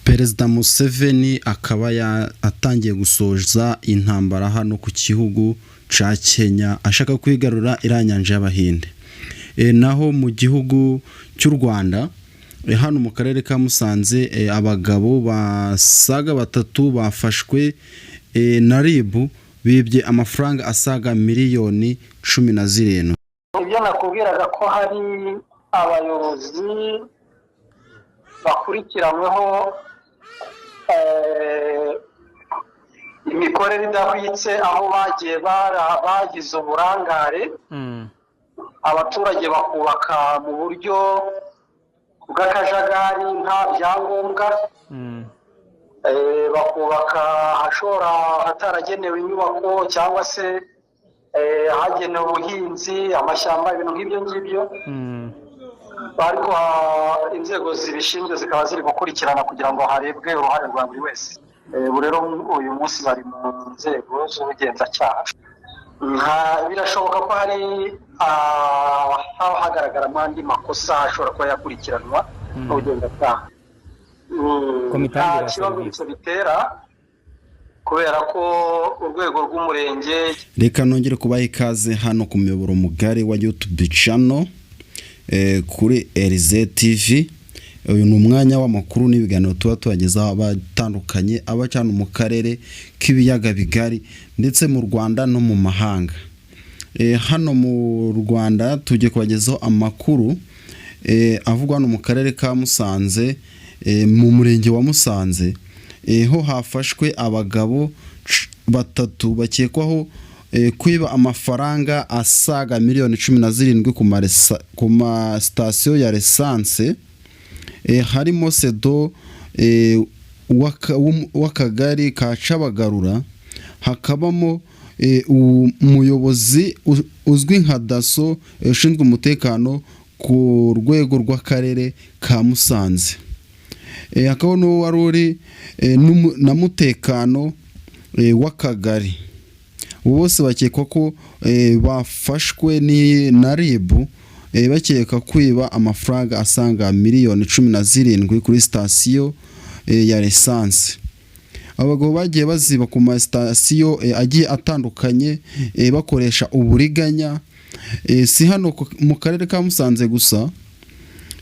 Perezida Museveni akaba atangiye gusoza intambara hano ku gihugu ca Kenya ashaka kwigarura iranyanja y'Abahinde. Naho mu gihugu cy'u Rwanda hano mu karere ka Musanze abagabo basaga 3 bafashwe na RIB bibye amafaranga asaga miliyoni 17. Ibyo nakubwiraga ko hari abayobozi bakurikiranyweho imikorere idahwitse aho bagize uburangare abaturage bakubaka mu buryo bw'akajagari nta byangombwa bakubaka hashora hataragenewe inyubako cyangwa se hagenewe ubuhinzi amashyamba ibintu nk'ibyo ngibyo ariko inzego zibishinzwe zikaba ziri gukurikirana kugira ngo harebwe uruhare rwa buri wese. Rero uyu munsi bari mu nzego z'ubugenzacyaha. Birashoboka ko hari hagaragaramo andi makosa ashobora kuba yakurikiranwa n'ubugenzacyaha. Nta kibazo bitera kubera ko urwego rw'umurenge. Reka nongere kubaha ikaze hano ku muyoboro mugari wa YouTube channel kuri Elize TV. Uyu ni umwanya w'amakuru n'ibiganiro tuba tubagezaho abatandukanye abacana mu karere k'ibiyaga bigari ndetse mu Rwanda no mu mahanga. Hano mu Rwanda tujye kubagezaho amakuru avugwa no mu karere ka Musanze, mu murenge wa Musanze ho hafashwe abagabo 3 bakekwaho kwiba amafaranga asaga miliyoni 17 ku ma station ya essence. Harimo sedo w'akagari ka Cabagarura, hakabamo umuyobozi uzwi nka daso ushinzwe umutekano ku rwego rw'akarere ka Musanze. Hakaba n'uwo wari uri na mutekano w'akagari. Bose bakekwa ko bafashwe na RIB bakeka kwiba amafaranga asanga miliyoni 17 kuri station ya essence. Abagabo bagiye baziba ku ma station agiye atandukanye bakoresha uburiganya. Si hano mu karere ka Musanze gusa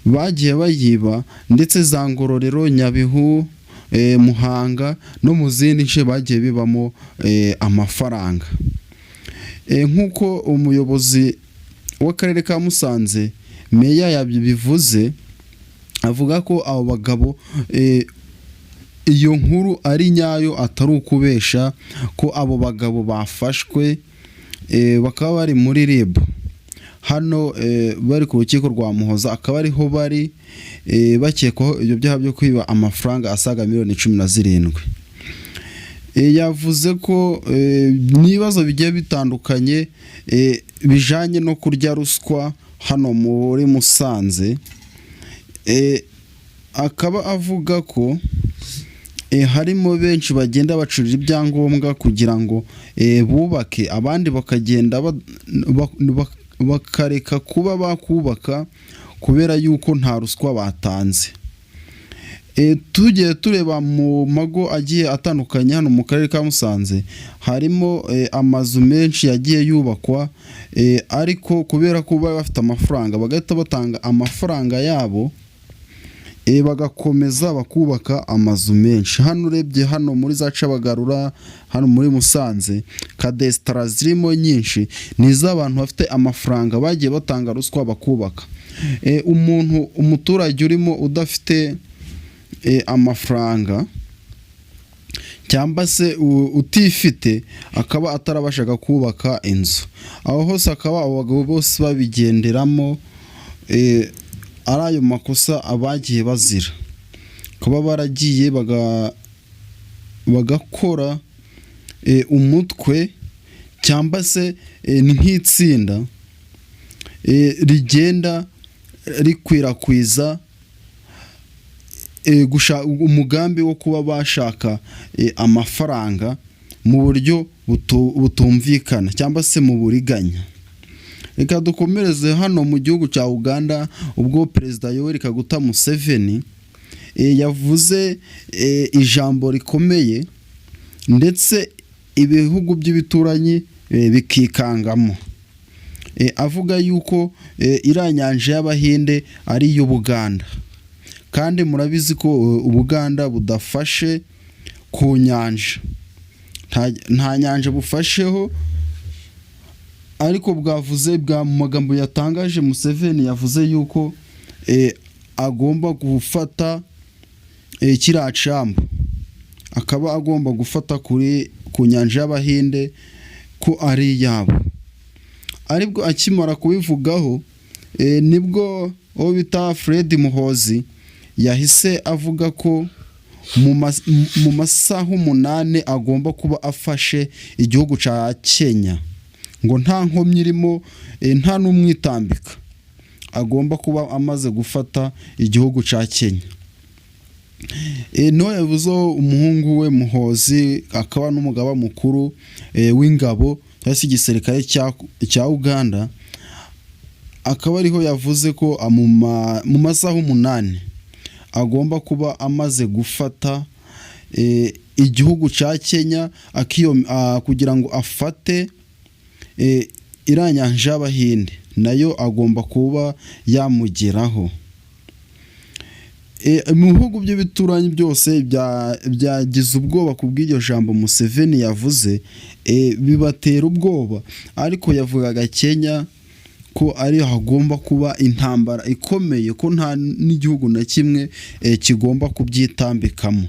bagiye bayiba ndetse za Ngororero, Nyabihu, Muhanga no mu zindi nce bagiye bibamo amafaranga. Nkuko umuyobozi w'akarere ka Musanze meya yabivuze, avuga ko abo bagabo iyo nkuru ari nyayo atari ukubesha, ko abo bagabo bafashwe bakaba bari muri RIB hano bari ku rukiko rwa Muhoza, akaba ariho bari bakekwaho ibyo byaha byo kwiba amafaranga asaga miliyoni 17. Yavuze ko nibazo bigiye bitandukanye bijanye no kurya ruswa hano muri Musanze. Akaba avuga ko harimo benshi bagenda bacurira ibyangombwa kugira ngo bubake, abandi bakagenda bakareka kuba bakubaka kubera yuko nta ruswa batanze. Tugiye tureba mu mago agiye atandukanye hano mu karere ka Musanze, harimo amazu menshi yagiye yubakwa, ariko kubera ko bafite amafaranga bagahita batanga amafaranga yabo bagakomeza bakubaka amazu menshi. Hano urebye hano muri za Cabagarura, hano muri Musanze, kadesitara zirimo nyinshi n'iz'abantu bafite amafaranga bagiye batanga ruswa bakubaka. Umuturage urimo udafite amafaranga cyangwa se utifite akaba atarabashaga kubaka inzu, aho hose akaba abagabo bose babigenderamo. Ari ayo makosa abagiye bazira, kuba baragiye bagakora umutwe cyangwa se nk'itsinda rigenda rikwirakwiza umugambi wo kuba bashaka amafaranga mu buryo butumvikana cyangwa se mu buriganya. Reka dukomereze hano mu gihugu cya Uganda, ubwo Perezida Yoweri Kaguta Museveni yavuze ijambo rikomeye ndetse ibihugu by'ibituranyi bikikangamo, avuga yuko iriya nyanja y'Abahinde ari iy'Ubuganda, kandi murabizi ko Ubuganda budafashe ku nyanja, nta nyanja bufasheho, ariko bwavuze mu magambo yatangaje Museveni yavuze yuko agomba gufata kiriya cyambu, akaba agomba gufata ku nyanja y'Abahinde ko ari iyabo. Aribwo akimara kubivugaho nibwo uwo bita Fred Muhoozi yahise avuga ko mu masaha 8 agomba kuba afashe igihugu cya Kenya, ngo nta nkomyi irimo, nta n'umwitambika, agomba kuba amaze gufata igihugu cya Kenya. No yavuze umuhungu we Muhoozi akaba n'umugaba mukuru w'ingabo cyangwa se igisirikare cya Uganda, akaba ariho yavuze ko mu masaha 8 agomba kuba amaze gufata igihugu cya Kenya, kugira ngo afate iriya nyanja y'Abahinde nayo agomba kuba yamugeraho. Mu bihugu by'ibituranyi byose byagize ubwoba ku bw'iryo jambo Museveni yavuze, bibatera ubwoba, ariko yavugaga Kenya ko ari hagomba kuba intambara ikomeye, ko nta n'igihugu na kimwe kigomba kubyitambikamo.